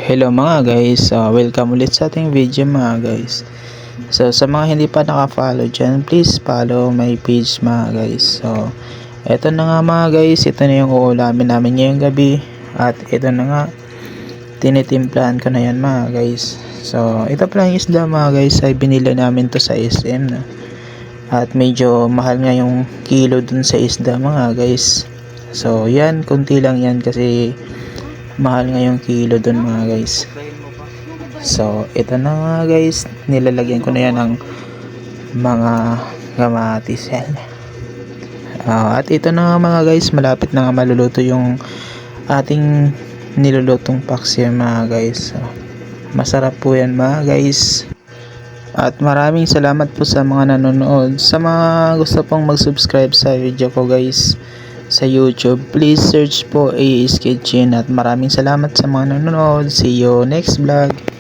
Hello mga guys, welcome ulit sa ating video mga guys. So sa mga hindi pa naka-follow dyan, please follow my page mga guys. So eto na nga mga guys, ito na yung uulamin namin ngayong gabi. At ito na nga, tinitimplahan ko na yan mga guys. So ito pala yung isda mga guys, ay binili namin to sa SM na. At medyo mahal nga yung kilo dun sa isda mga guys. So yan, kunti lang yan kasi mahal nga yung kilo dun mga guys. So ito na nga guys, nilalagyan ko na yan ng mga kamatis yan. At ito na nga mga guys, malapit na nga maluluto yung ating nilulutong paksiw mga guys. So, masarap po yan mga guys. At maraming salamat po sa mga nanonood. Sa mga gusto pong mag-subscribe sa video ko guys sa YouTube, please search po AS Kitchen. At maraming salamat sa mga nanonood. See you next vlog.